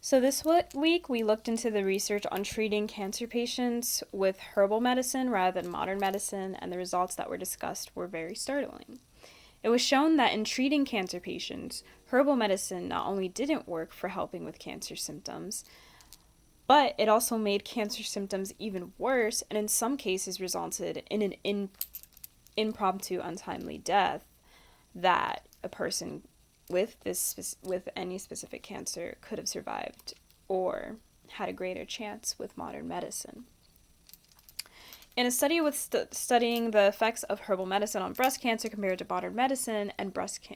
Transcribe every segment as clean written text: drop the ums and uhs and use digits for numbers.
So this week we looked into the research on treating cancer patients with herbal medicine rather than modern medicine, and the results that were discussed were very startling. It was shown that in treating cancer patients, herbal medicine not only didn't work for helping with cancer symptoms, but it also made cancer symptoms even worse, and in some cases resulted in an impromptu untimely death that a person with any specific cancer could have survived or had a greater chance with modern medicine. In a study with studying the effects of herbal medicine on breast cancer compared to modern medicine, and breast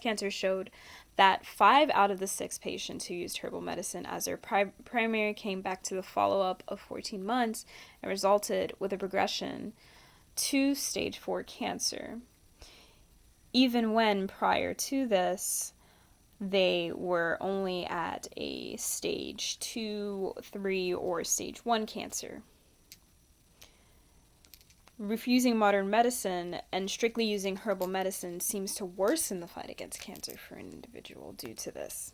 cancer showed that 5 out of the 6 patients who used herbal medicine as their primary came back to the follow-up of 14 months and resulted with a progression to stage 4 cancer. Even when prior to this, they were only at a stage 2, 3, or stage 1 cancer. Refusing modern medicine and strictly using herbal medicine seems to worsen the fight against cancer for an individual due to this.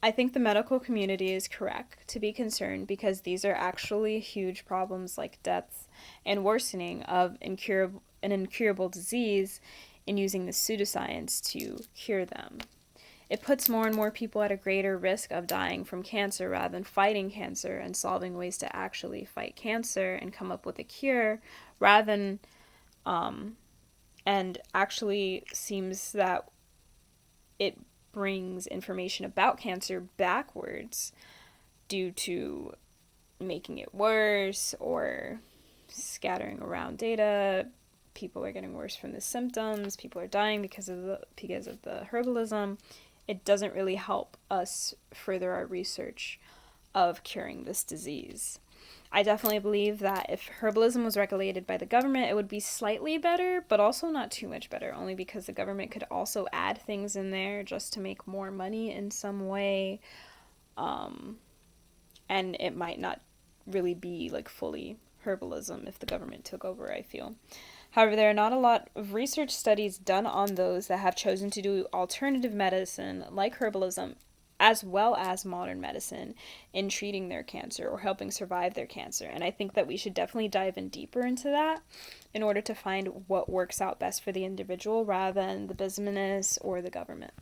I think the medical community is correct to be concerned because these are actually huge problems like deaths and worsening of an incurable disease in using the pseudoscience to cure them. It puts more and more people at a greater risk of dying from cancer rather than fighting cancer and solving ways to actually fight cancer and come up with a cure rather than, and actually seems that it brings information about cancer backwards due to making it worse or scattering around data. People are getting worse from the symptoms. People are dying because of the herbalism. It doesn't really help us further our research of curing this disease. I definitely believe that if herbalism was regulated by the government, it would be slightly better, but also not too much better, only because the government could also add things in there just to make more money in some way. And it might not really be like fully herbalism if the government took over, I feel. However, there are not a lot of research studies done on those that have chosen to do alternative medicine like herbalism as well as modern medicine in treating their cancer or helping survive their cancer. And I think that we should definitely dive in deeper into that in order to find what works out best for the individual rather than the business or the government.